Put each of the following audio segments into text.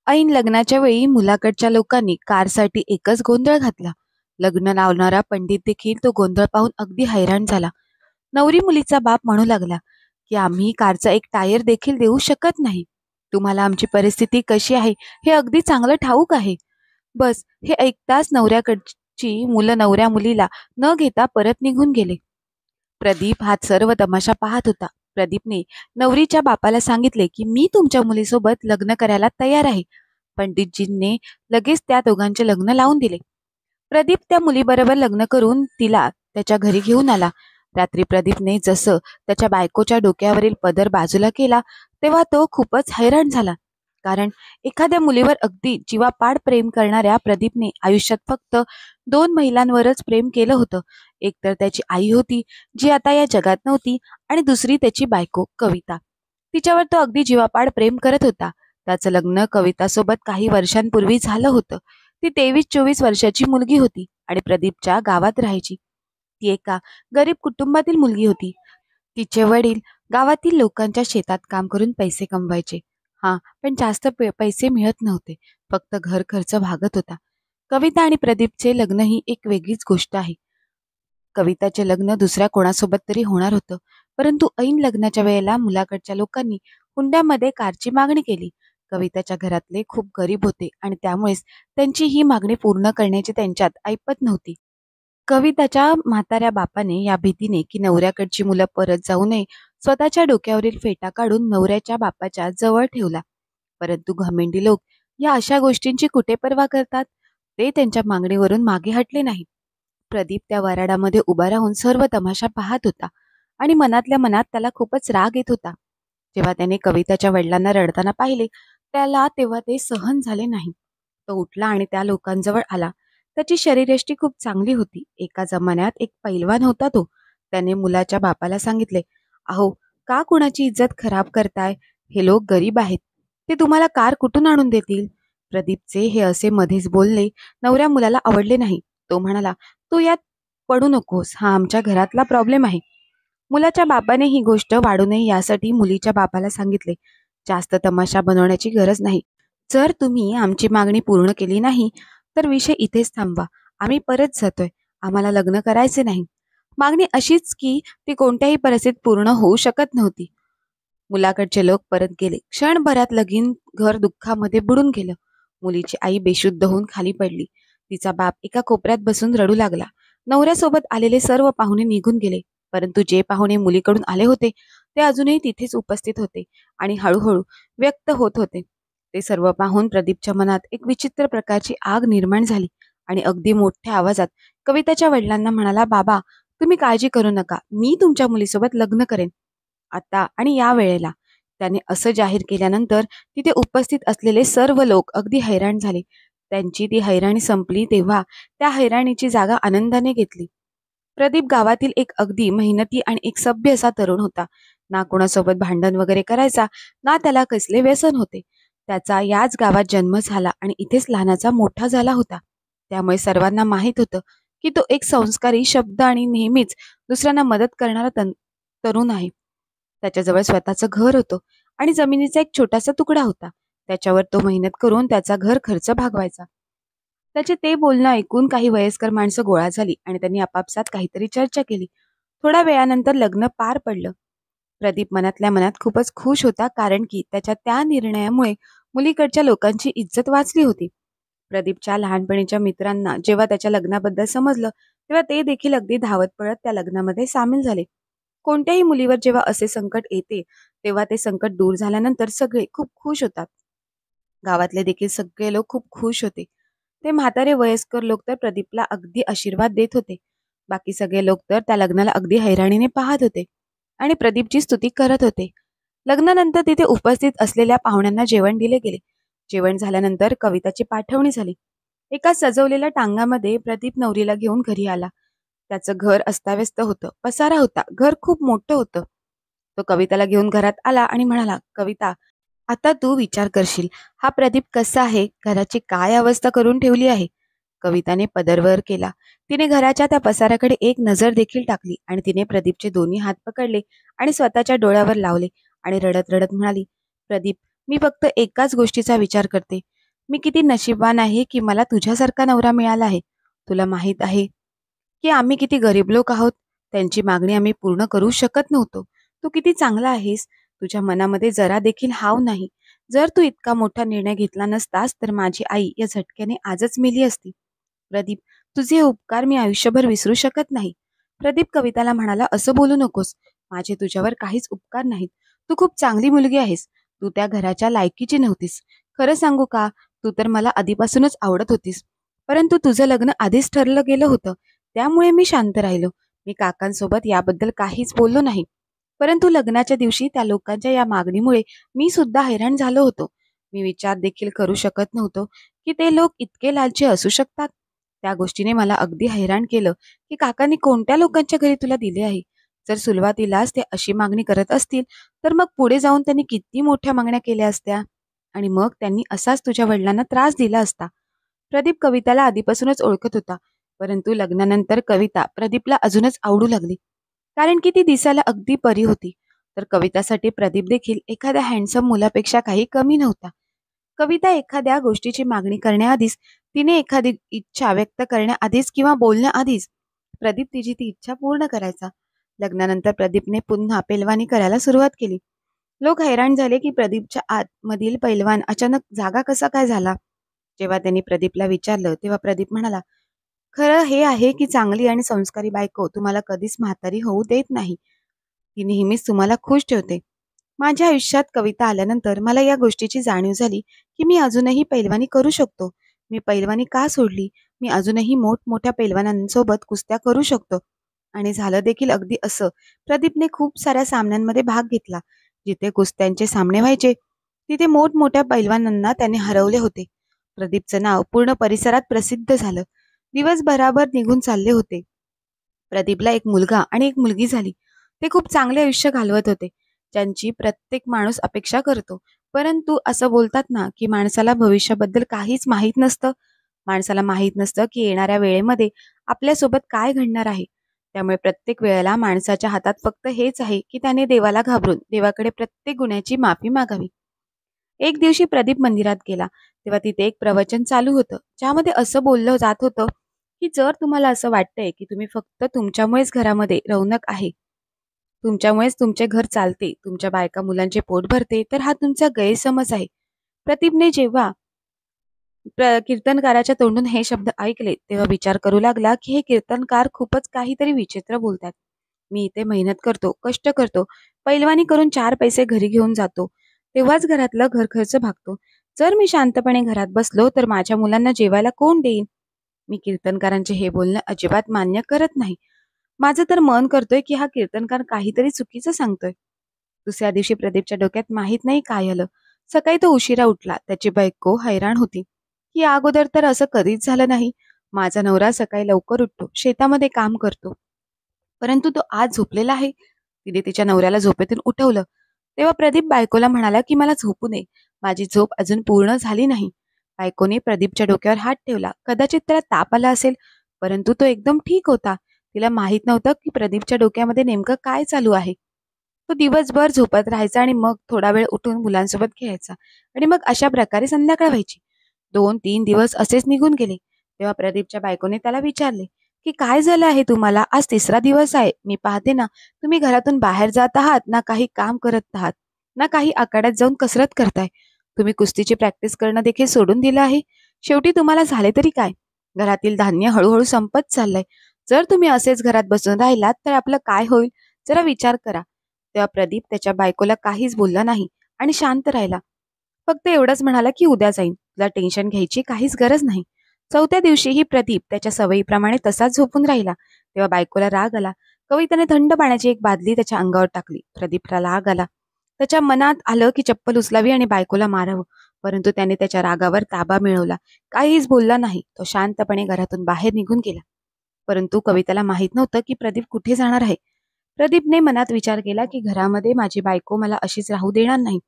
ऐन लग्नाच्या वेळी मुलाकडच्या लोकांनी कारसाठी एकच गोंधळ घातला. लग्न लावणारा पंडित देखील तो गोंधळ पाहून अगदी हैराण झाला. नवरी मुलीचा बाप म्हणू लागला की आम्ही कारचा एक टायर देखील देऊ शकत नाही. तुम्हाला आमची परिस्थिती कशी आहे हे अगदी चांगलं ठाऊक आहे. बस हे ऐकताच नवऱ्याकडची मुलं नवऱ्या मुलीला न घेता परत निघून गेले. प्रदीप हा सर्व तमाशा पाहत होता. प्रदीपने नवरीच्या बापाला सांगितले की मी तुमच्या मुलीसोबत लग्न करायला तयार आहे. पंडितजींनी लगेच त्या दोघांचे लग्न लावून दिले. प्रदीप त्या मुलीबरोबर लग्न करून तिला त्याच्या घरी घेऊन आला. रात्री प्रदीपने जसं त्याच्या बायकोच्या डोक्यावरील पदर बाजूला केला तेव्हा तो खूपच हैराण झाला. कारण एखाद्या मुलीवर अगदी जीवापाड प्रेम करणाऱ्या प्रदीपने आयुष्यात फक्त 2 महिलांवरच प्रेम केलं होतं. एक तर त्याची आई होती, जी आता या जगात नव्हती, आणि दुसरी त्याची बायको कविता. तिच्यावर तो अगदी जीवापाड प्रेम करत होता. त्याचं लग्न कवितासोबत काही वर्षांपूर्वी झालं होतं. ती 23-24 वर्षाची मुलगी होती आणि प्रदीपच्या गावात राहायची. ती एका गरीब कुटुंबातील मुलगी होती. तिचे वडील गावातील लोकांच्या शेतात काम करून पैसे कमवायचे. हा, पण जास्त पैसे मिळत नव्हते. फक्त घर खर्च भागत होता. कविता आणि प्रदीपचे लग्न ही एक वेगळीच गोष्ट आहे. कविताचे लग्न दुसऱ्या कोणासोबत तरी होणार होतं, परंतु ऐन लग्नाच्या वेळेला मुलाकडच्या लोकांनी हुंड्यामध्ये कारची मागणी केली. कविताच्या घरातले खूप गरीब होते आणि त्यामुळेच त्यांची ही मागणी पूर्ण करण्याची त्यांच्यात ऐपत नव्हती. कविताच्या म्हाताऱ्या बापाने या भीतीने की नवऱ्याकडची मुलं परत जाऊ नये स्वतःच्या डोक्यावरील फेटा काढून नवऱ्याच्या बापाच्या जवळ ठेवला. परंतु घमेंडी लोक या अशा गोष्टींची कुठे पर्वा करतात. ते त्यांच्या मागणीवरून मागे हटले नाहीत. प्रदीप त्या वराडामध्ये उभा राहून सर्व तमाशा पाहत होता आणि मनातल्या मनात त्याला खूपच राग येत होता. जेव्हा त्याने कविताच्या वडिलांना रडताना पाहिले तेव्हा ते सहन झाले नाही. तो उठला आणि त्या लोकांजवळ आला. त्याची शरीरयष्टी खूप चांगली होती. एका जमान्यात एक पैलवान होता तो. त्याने मुलाच्या बापाला सांगितले, अहो, का कुणाची इज्जत खराब करताय? हे लोक गरीब आहेत. ते तुम्हाला कार कुठून आणून देतील? प्रदीपचे हे असे मध्येच बोलणे नवऱ्या मुलाला आवडले नाही. तो म्हणाला, तू यात पडू नकोस, हा आमच्या घरातला प्रॉब्लेम आहे. मुलाच्या बापाने ही गोष्ट वाढू नये यासाठी मुलीच्या बापाला सांगितले, जास्त तमाशा बनवण्याची गरज नाही. जर तुम्ही आमची मागणी पूर्ण केली नाही तर विषय इथेच थांबवा. आम्ही परत जातोय. आम्हाला लग्न करायचे नाही. मागणी अशीच की ती कोणत्याही परिस्थितीत पूर्ण होऊ शकत नव्हती. मुलाकडचे लोक परत गेले. क्षणभरात लगीन घर दुःखामध्ये बुडून गेलं. मुलीची आई बेशुद्ध होऊन खाली पडली. तिचा बाप एका कोपऱ्यात बसून रडू लागला. नवऱ्यासोबत आलेले सर्व पाहुणे निघून गेले, परंतु जे पाहुणे मुलीकडून आले होते ते अजूनही तिथेच उपस्थित होते आणि हळूहळू व्यक्त होत होते. ते सर्व पाहून प्रदीपच्या मनात एक विचित्र प्रकारची आग निर्माण झाली आणि अगदी मोठ्या आवाजात कविताच्या वडिलांना म्हणाला, बाबा, तुम्ही काळजी करू नका. मी तुमच्या मुलीसोबत लग्न करेन आता आणि या वेळेला. त्याने असं जाहीर केल्यानंतर तिथे उपस्थित असलेले सर्व लोक अगदी हैराण झाले. त्यांची ती हैराणी संपली तेव्हा त्या हैराणीची जागा आनंदाने घेतली. प्रदीप गावातील एक अगदी मेहनती आणि एक सभ्य असा तरुण होता. ना कोणासोबत भांडण वगैरे करायचा, ना त्याला कसले व्यसन होते. त्याचा याच गावात जन्म झाला आणि इथेच लहानाचा मोठा झाला होता. त्यामुळे सर्वांना माहीत होतं की तो एक संस्कारी, शब्द आणि नेहमीच दुसऱ्यांना मदत करणारा तरुण आहे. त्याच्याजवळ स्वतःचं घर होतं आणि जमिनीचा एक छोटासा तुकडा होता. त्याच्यावर तो मेहनत करून त्याचा घर खर्च भागवायचा. त्याचे ते बोलणं ऐकून काही वयस्कर माणसं गोळा झाली आणि त्यांनी आपापसात काहीतरी चर्चा केली. थोड्या वेळानंतर लग्न पार पडलं. प्रदीप मनातल्या मनात खूपच खुश होता, कारण की त्याच्या त्या निर्णयामुळे मुलीकडच्या लोकांची इज्जत वाचली होती. प्रदीपच्या लहानपणीच्या मित्रांना जेव्हा त्याच्या लग्नाबद्दल समजलं तेव्हा ते देखील अगदी धावत पळत त्या लग्नामध्ये सामील झाले. कोणत्याही मुलीवर जेव्हा असे संकट येते तेव्हा ते संकट दूर झाल्यानंतर सगळे खूप खुश होतात. गावातले देखील सगळे लोक खूप खुश होते. ते म्हातारे वयस्कर लोक तर प्रदीपला अगदी आशीर्वाद देत होते. बाकी सगळे लोक तर त्या लग्नाला अगदी हैराणीने पाहत होते आणि प्रदीपची स्तुती करत होते. लग्नानंतर तिथे उपस्थित असलेल्या पाहुण्यांना जेवण दिले गेले. जेवण झाल्यानंतर कविताची पाठवणी झाली. एका सजवलेल्या टांगामध्ये प्रदीप नवरीला घेऊन घरी आला. त्याचं घर अस्ताव्यस्त होतं, पसारा होता, घर खूप मोठं होतं. तो कविताला घेऊन घरात आला आणि म्हणाला, कविता, आता तू विचार करशील, हा प्रदीप कसा आहे, घराची काय अवस्था करून ठेवली आहे. कविताने पदरवर केला. तिने घराच्या त्या पसाऱ्याकडे एक नजर देखील टाकली आणि तिने प्रदीपचे दोन्ही हात पकडले आणि स्वतःच्या डोळ्यावर लावले आणि रडत रडत म्हणाली, प्रदीप, मी फक्त एकाच गोष्टीचा विचार करते. मी किती नशीबवान आहे की मला तुझ्यासारखा नवरा मिळाला आहे. तुला माहीत आहे की आम्ही किती गरीब लोक आहोत. त्यांची मागणी आम्ही पूर्ण करू शकत नव्हतो. तू किती चांगला आहेस. तुझ्या मनामध्ये जरा देखील हाव नाही. जर तू इतका मोठा निर्णय घेतला नसतास तर माझी आई या झटक्याने आजच मेली असती. प्रदीप, तुझे हे उपकार मी आयुष्यभर विसरू शकत नाही. प्रदीप कविताला म्हणाला, असं बोलू नकोस. माझे तुझ्यावर काहीच उपकार नाहीत. तू खूप चांगली मुलगी आहेस. तू त्या घराच्या लायकीची नव्हतीस. खरं सांगू का, तू तर मला आधीपासूनच आवडत होतीस. परंतु तुझं लग्न आधीच ठरलं गेलं होतं. त्यामुळे मी शांत राहिलो. मी काकांसोबत याबद्दल काहीच बोललो नाही. परंतु लग्नाच्या दिवशी त्या लोकांच्या या मागणीमुळे मी सुद्धा हैराण झालो होतो. मी विचार देखील करू शकत नव्हतो की ते लोक इतके लालची असू शकतात. त्या गोष्टीने मला अगदी हैराण केलं की काकांनी कोणत्या लोकांच्या घरी तुला दिले आहे. जर सुरुवातीलाच ते अशी मागणी करत असतील तर मग पुढे जाऊन त्यांनी किती मोठ्या मागण्या केल्या असत्या आणि मग त्यांनी असाच तुझ्या वडिलांना त्रास दिला असता. प्रदीप कविताला आधीपासूनच ओळखत होता. परंतु लग्नानंतर कविता प्रदीपला अजूनच आवडू लागली. कारण की ती दिसायला अगदी परी होती. तर कवितासाठी प्रदीप देखील एखाद्या हँडसम मुलापेक्षा काही कमी नव्हता. कविता एखाद्या गोष्टीची मागणी करण्याआधीच, तिने एखादी इच्छा व्यक्त करण्याआधीच किंवा बोलण्याआधीच प्रदीप तिची ती इच्छा पूर्ण करायचा. लग्नानंतर प्रदीपने पुन्हा पेलवानी करायला सुरुवात केली. लोक हैराण झाले की प्रदीपच्या आतमधील पैलवान अचानक जागा कसा काय झाला. जेव्हा त्यांनी प्रदीपला विचारलं तेव्हा प्रदीप म्हणाला, खरं हे आहे की चांगली आणि संस्कारी बायको तुम्हाला कधीच म्हातारी होऊ देत नाही. ती नेहमीच तुम्हाला खुश ठेवते. माझ्या आयुष्यात कविता आल्यानंतर मला या गोष्टीची जाणीव झाली की मी अजूनही पैलवानी करू शकतो. मी पैलवानी का सोडली? मी अजूनही मोठमोठ्या पैलवानांसोबत कुस्त्या करू शकतो. आणि झालं देखील अगदी असं. प्रदीपने खूप साऱ्या सामन्यांमध्ये भाग घेतला. जिथे कुस्त्यांचे सामने व्हायचे तिथे मोठमोठ्या पैलवानांना त्याने हरवले होते. प्रदीपचं नाव पूर्ण परिसरात प्रसिद्ध झालं. दिवस भराभर निघून चालले होते. प्रदीपला एक मुलगा आणि एक मुलगी झाली. ते खूप चांगले आयुष्य घालवत होते, ज्यांची प्रत्येक माणूस अपेक्षा करतो. परंतु असं बोलतात ना की माणसाला भविष्याबद्दल काहीच माहीत नसतं. माणसाला माहीत नसतं की येणाऱ्या वेळेमध्ये आपल्यासोबत काय घडणार आहे. त्यामुळे प्रत्येक वेळेला माणसाच्या हातात फक्त हेच आहे की त्याने देवाला घाबरून देवाकडे प्रत्येक गुन्ह्याची माफी मागावी. एक दिवशी प्रदीप मंदिरात गेला तेव्हा तिथे एक प्रवचन चालू होतं, ज्यामध्ये असं बोललं जात होतं की जर तुम्हाला असं वाटतंय की तुम्ही फक्त तुमच्यामुळेच घरामध्ये रौनक आहे, तुमच्यामुळेच तुमचे घर चालते, तुमच्या बायका मुलांचे पोट भरते, तर हा तुमचा गैरसमज आहे. प्रदीपने जेव्हा कीर्तनकाराच्या तोंडून हे शब्द ऐकले तेव्हा विचार करू लागला की हे कीर्तनकार खूपच काहीतरी विचित्र बोलतात. मी इथे मेहनत करतो, कष्ट करतो, पैलवानी करून 4 पैसे घरी घेऊन जातो, तेव्हाच घरातलं घर खर्च भागतो. जर मी शांतपणे घरात बसलो तर माझ्या मुलांना जेवायला कोण देईन? मी कीर्तनकारांचे हे बोलणं अजिबात मान्य करत नाही. माझं तर मन करतोय की हा कीर्तनकार काहीतरी चुकीचं सांगतोय. दुसऱ्या दिवशी प्रदीपच्या डोक्यात माहीत नाही काय आलं. सकाळी तो उशिरा उठला. त्याची बायको हैराण होती की अगोदर तर असं कधीच झालं नाही. माझा नवरा सकाळी लवकर उठतो, शेतामध्ये काम करतो, परंतु तो आज झोपलेला आहे. तिने तिच्या नवऱ्याला झोपेतून उठवलं. तेव्हा प्रदीप बायकोला म्हणाला की मला झोपू नये, माझी झोप अजून पूर्ण झाली नाही. बायकोने प्रदीपच्या डोक्यावर हात ठेवला. कदाचित त्याला ताप आला असेल, परंतु तो एकदम ठीक होता. तिला माहित नव्हतं की प्रदीपच्या डोक्यामध्ये नेमकं काय चालू आहे. तो दिवसभर झोपत राहायचा आणि मग थोडा वेळ उठून मुलांसोबत खेळायचा आणि मग अशा प्रकारे संध्याकाळ व्हायची. 2-3 दिवस असेच निघून गेले. तेव्हा प्रदीपच्या बायकोने त्याला विचारले की काय झालं आहे तुम्हाला? आज तिसरा दिवस आहे. मी पाहते ना तुम्ही घरातून बाहेर जात आहात, ना काही काम करत आहात, ना काही आखाड्यात जाऊन कसरत करताय. तुम्ही कुस्तीची प्रॅक्टिस करणं देखील सोडून दिलं आहे. शेवटी तुम्हाला झाले तरी काय? घरातील धान्य हळूहळू संपत चाललंय. जर तुम्ही असेच घरात बसून राहिलात तर आपलं काय होईल? जरा विचार करा. तेव्हा प्रदीप त्याच्या बायकोला काहीच बोलला नाही आणि शांत राहिला. फक्त एवढंच म्हणाला की उद्या जाईन, तुला टेन्शन घ्यायची काहीच गरज नाही. चौथ्या दिवशीही प्रदीप त्याच्या सवयीप्रमाणे तसाच झोपून राहिला. तेव्हा बायकोला राग आला. कविताने थंड पाण्याची एक बादली त्याच्या अंगावर टाकली. प्रदीपला राग आला. त्याच्या मनात आलं की चप्पल उचलावी आणि बायकोला मारावं, परंतु त्याने त्याच्या रागावर ताबा मिळवला. काहीच बोलला नाही. तो शांतपणे घरातून बाहेर निघून गेला. परंतु कविताला माहित नव्हतं की प्रदीप कुठे जाणार आहे. प्रदीपने मनात विचार केला की घरामध्ये माझी बायको मला अशीच राहू देणार नाही.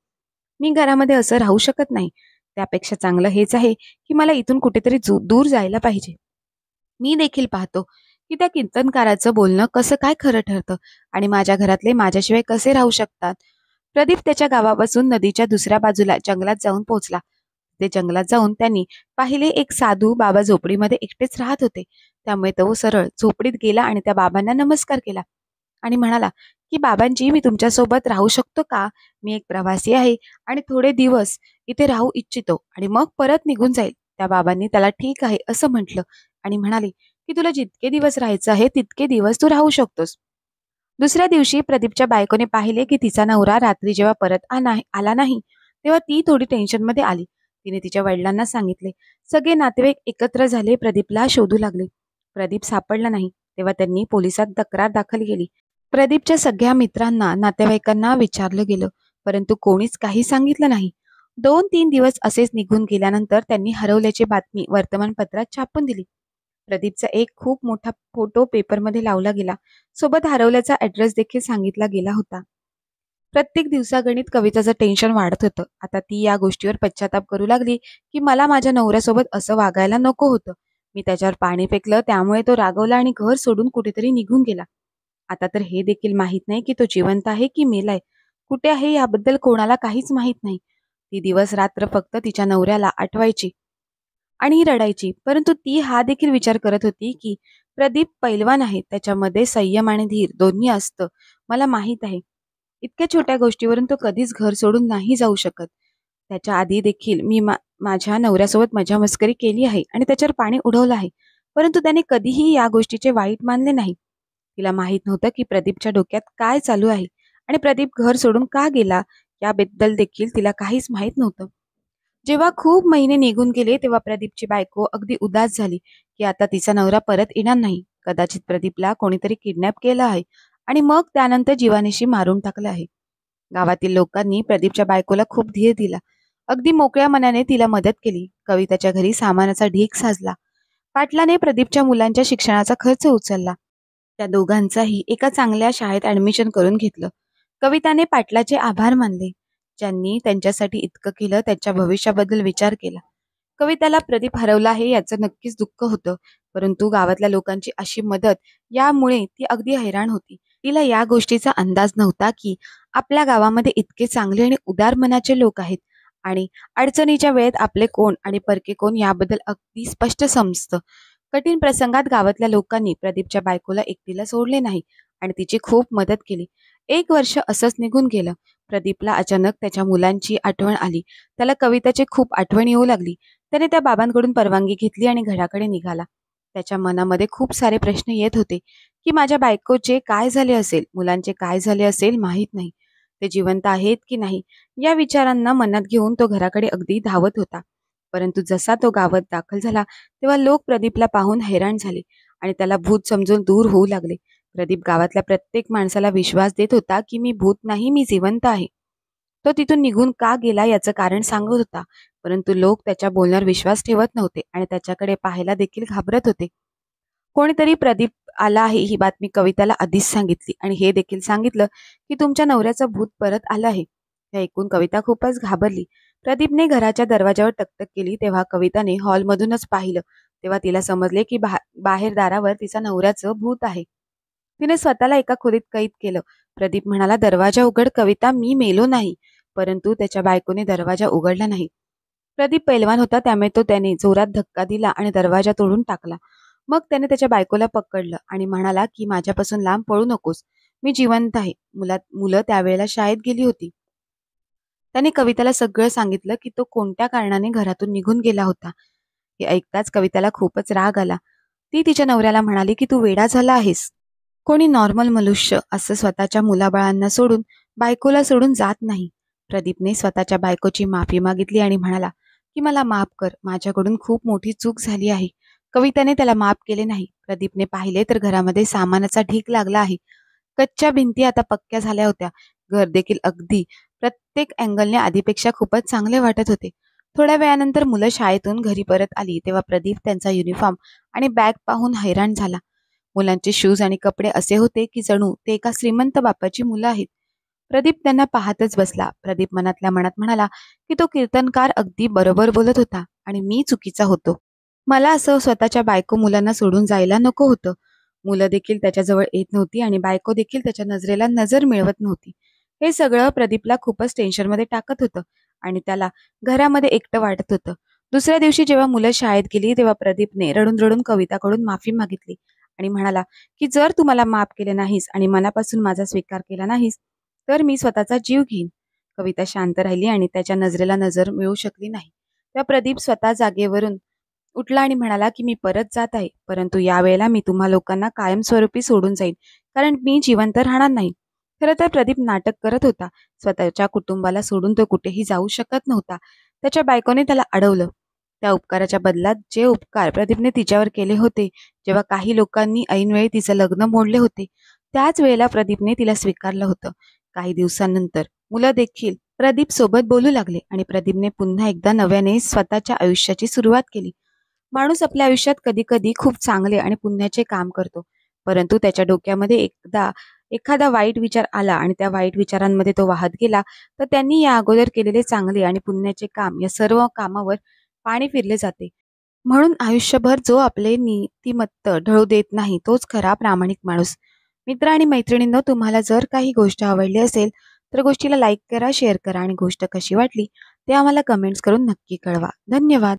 मी घरामध्ये असं राहू शकत नाही. त्यापेक्षा चांगलं हेच आहे की मला इथून कुठेतरी दूर जायला पाहिजे. मी देखील पाहतो की त्या कीर्तनकाराचं बोलणं कसं काय खरं ठरतं आणि माझ्या घरातले माझ्याशिवाय कसे राहू शकतात. प्रदीप त्याच्या गावापासून नदीच्या दुसऱ्या बाजूला जंगलात जाऊन पोहोचला. ते जंगलात जाऊन त्यांनी पाहिले एक साधू बाबा झोपडीमध्ये एकटेच राहत होते. त्यामुळे तो सरळ झोपडीत गेला आणि त्या बाबांना नमस्कार केला आणि म्हणाला की बाबांजी, मी तुमच्यासोबत राहू शकतो का? मी एक प्रवासी आहे आणि थोडे दिवस इथे राहू इच्छितो आणि मग परत निघून जाईल. त्या बाबांनी त्याला ठीक आहे असं म्हटलं आणि म्हणाले की तुला जितके दिवस राहायचं आहे तितके दिवस तू राहू शकतोस. दुसऱ्या दिवशी प्रदीपच्या बायकोने पाहिले की तिचा नवरा रात्री जेव्हा परत आला नाही तेव्हा ती थोडी टेन्शनमध्ये आली. तिने तिच्या वडिलांना सांगितले. सगळे नातेवाईक एकत्र झाले, प्रदीपला शोधू लागले. प्रदीप सापडला नाही तेव्हा त्यांनी पोलिसात तक्रार दाखल केली. प्रदीपच्या सगळ्या मित्रांना नातेवाईकांना विचारलं गेलं, परंतु कोणीच काही सांगितलं नाही. 2-3 दिवस असेच निघून गेल्यानंतर त्यांनी हरवल्याची बातमी वर्तमानपत्रात छापून दिली. प्रदीपचा एक खूप मोठा फोटो पेपरमध्ये लावला गेला. सोबत हरवल्याचा ऍड्रेस देखील सांगितला गेला होता. प्रत्येक दिवसागणिक कविताचं टेन्शन वाढत होतं. आता ती या गोष्टीवर पश्चाताप करू लागली की मला माझ्या नवऱ्यासोबत असं वागायला नको होतं. मी त्याच्यावर पाणी फेकलं, त्यामुळे तो रागवला आणि घर सोडून कुठेतरी निघून गेला. आता तर हे देखील माहित नाही की तो जिवंत आहे की मेलाय. कुठे आहे याबद्दल कोणाला काहीच माहित नाही. ती दिवस रात्र फक्त तिच्या नवऱ्याला आठवायची आणि रडायची. परंतु ती हा देखील विचार करत होती की प्रदीप पैलवान आहे, त्याच्यामध्ये संयम आणि धीर दोन्ही असतं. मला माहित आहे इतक्या छोट्या गोष्टीवरून तो कधीच घर सोडून नाही जाऊ शकत. त्याच्या आधी देखील मी माझ्या नवऱ्यासोबत मजा मस्करी केली आहे आणि त्याच्यावर पाणी उडवलं आहे, परंतु त्याने कधीही या गोष्टीचे वाईट मानले नाही. तिला माहित नव्हतं की प्रदीपच्या डोक्यात काय चालू आहे आणि प्रदीप घर सोडून का गेला याबद्दल देखील तिला काहीच माहित नव्हतं. जेव्हा खूप महिने निघून गेले तेव्हा प्रदीपची बायको अगदी उदास झाली की आता तिचा नवरा परत येणार नाही. कदाचित प्रदीपला कोणीतरी किडनॅप केलं आहे आणि मग त्यानंतर जीवानीशी मारून टाकलं आहे. गावातील लोकांनी प्रदीपच्या बायकोला खूप धीर दिला. अगदी मोकळ्या मनाने तिला मदत केली. कविताच्या घरी सामानाचा ढीग साजला. पाटलाने प्रदीपच्या मुलांच्या शिक्षणाचा खर्च उचलला. त्या दोघांचाही एका चांगल्या शाळेत ऍडमिशन करून घेतलं. कविताने पाटलाचे आभार मानले, ज्यांनी त्यांच्यासाठी इतकं केलं. त्यांच्या भविष्याबद्दल विचार केला. कविताला प्रदीप हरवला आहे याचं नक्कीच दुःख होतं, परंतु गावातल्या लोकांची अशी मदत यामुळे ती अगदी हैराण होती. तिला या गोष्टीचा अंदाज नव्हता की आपल्या गावामध्ये इतके चांगले आणि उदार मनाचे लोक आहेत आणि अडचणीच्या वेळेत आपले कोण आणि परके कोण याबद्दल अगदी स्पष्ट समजतं. कठीण प्रसंगात गावातल्या लोकांनी प्रदीपच्या बायकोला एकटीला सोडले नाही आणि तिची खूप मदत केली. 1 वर्ष असंच निघून गेलं. प्रदीपला अचानक त्याच्या मुलांची आठवण आली. त्याला कविताची खूप आठवण येऊ लागली. त्याने त्या बाबांकडून परवानगी घेतली आणि घराकडे निघाला. त्याच्या मनामध्ये खूप सारे प्रश्न येत होते की माझ्या बायकोचे काय झाले असेल, मुलांचे काय झाले असेल माहीत नाही, ते जिवंत आहेत की नाही. या विचारांना मनात घेऊन तो घराकडे अगदी धावत होता. परंतु जसा तो गावात दाखल झाला तेव्हा लोक प्रदीपला पाहून हैराण झाले आणि त्याला भूत समजून दूर होऊ लागले. प्रदीप गावातल्या प्रत्येक माणसाला विश्वास देत होता की मी भूत नाही, मी जिवंत आहे. तो तिथून निघून का गेला याचं कारण सांगत होता, परंतु लोक त्याच्या बोलण्यावर विश्वास ठेवत नव्हते आणि त्याच्याकडे पाहायला देखील घाबरत होते. कोणीतरी प्रदीप आला आहे ही बातमी कविताला आधीच सांगितली आणि हे देखील सांगितलं की तुमच्या नवऱ्याचं भूत परत आलं आहे. हे ऐकून कविता खूपच घाबरली. प्रदीपने घराच्या दरवाजावर टकटक केली तेव्हा कविताने हॉलमधूनच पाहिलं. तेव्हा तिला समजले की बाहेर दारावर तिचा नवऱ्याचं भूत आहे. तिने स्वतःला एका खोलीत कैद केलं. प्रदीप म्हणाला, दरवाजा उघड कविता, मी मेलो नाही. परंतु त्याच्या बायकोने दरवाजा उघडला नाही. प्रदीप पैलवान होता, त्यामुळे त्याने जोरात धक्का दिला आणि दरवाजा तोडून टाकला. मग त्याने त्याच्या बायकोला पकडलं आणि म्हणाला की माझ्यापासून लांब पळू नकोस, मी जिवंत आहे. मुलं त्यावेळेला शाळेत गेली होती. त्याने कविताला सगळं सांगितलं की तो कोणत्या कारणाने घरातून निघून गेला होता. हे ऐकताच कविताला खूपच राग आला. ती तिच्या नवऱ्याला म्हणाली की तू वेडा झाला आहेस. कोणी नॉर्मल मनुष्य असं स्वतःच्या मुलाबाळांना सोडून, बायकोला सोडून जात नाही. प्रदीपने स्वतःच्या बायकोची माफी मागितली आणि म्हणाला की मला माफ कर, माझ्याकडून खूप मोठी चूक झाली आहे. कविताने त्याला माफ केले नाही. प्रदीपने पाहिले तर घरामध्ये सामानाचा ढीग लागला आहे. कच्च्या भिंती आता पक्क्या झाल्या होत्या. घर देखील अगदी प्रत्येक अँगलने आधीपेक्षा खूपच चांगले वाटत होते. थोड्या वेळानंतर मुलं शाळेतून घरी परत आली तेव्हा प्रदीप त्यांचा युनिफॉर्म आणि बॅग पाहून हैराण झाला. मुलांचे शूज आणि कपडे असे होते की जणू ते एका श्रीमंत बापाची मुलं आहेत. प्रदीप त्यांना पाहतच बसला. प्रदीप मनातल्या मनात म्हणाला की तो कीर्तनकार अगदी बरोबर बोलत होता आणि मी चुकीचा होतो. मला असं स्वतःच्या बायको मुलांना सोडून जायला नको होतं. मुलं देखील त्याच्याजवळ येत नव्हती आणि बायको देखील त्याच्या नजरेला नजर मिळवत नव्हती. हे सगळं प्रदीपला खूपच टेन्शनमध्ये टाकत होतं आणि त्याला घरामध्ये एकटं वाटत होतं. दुसऱ्या दिवशी जेव्हा मुलं शाळेत गेली तेव्हा प्रदीपने रडून रडून कविताकडून माफी मागितली आणि म्हणाला की जर तू मला माफ केले नाहीस आणि मनापासून माझा स्वीकार केला नाहीस तर मी स्वतःचा जीव घेईन. कविता शांत राहिली आणि त्याच्या नजरेला नजर मिळू शकली नाही. तेव्हा प्रदीप स्वतः जागेवरून उठला आणि म्हणाला की मी परत जात आहे, परंतु यावेळेला मी तुम्हा लोकांना कायमस्वरूपी सोडून जाईन, कारण मी जिवंत राहणार नाही. खरं तर प्रदीप नाटक करत होता. स्वतःच्या कुटुंबाला सोडून तो कुठेही जाऊ शकत नव्हता. त्याच्या बायकोने त्याला अडवलं. त्या उपकाराच्या बदल्यात जे उपकार प्रदीपने तिच्यावर केले होते, जेव्हा काही लोकांनी ऐनवेळी तिचं लग्न मोडले होते, त्याच वेळेला प्रदीपने तिला स्वीकारलं होतं. काही दिवसांनंतर मुलं देखील प्रदीप सोबत बोलू लागले आणि प्रदीपने पुन्हा एकदा नव्याने स्वतःच्या आयुष्याची सुरुवात केली. माणूस आपल्या आयुष्यात कधी-कधी खूप चांगले आणि पुण्याचे काम करतो. परंतु त्याच्या डोक्यामध्ये एखादा वाईट विचार आला आणि त्या वाईट विचारांमध्ये तो वाहत गेला, तर त्यांनी या अगोदर केलेले चांगले आणि पुण्याचे काम या सर्व कामावर पाणी फिरले जाते. म्हणून आयुष्यभर जो आपले नीतिमत्त ढळू देत नाही, तोच खरा प्रामाणिक माणूस. मित्र आणि मैत्रिणींनो, तुम्हाला जर काही गोष्ट आवडली असेल, तर गोष्टीला लाईक करा, शेअर करा आणि गोष्ट कशी वाटली ते आम्हाला कमेंट्स करून नक्की कळवा. धन्यवाद.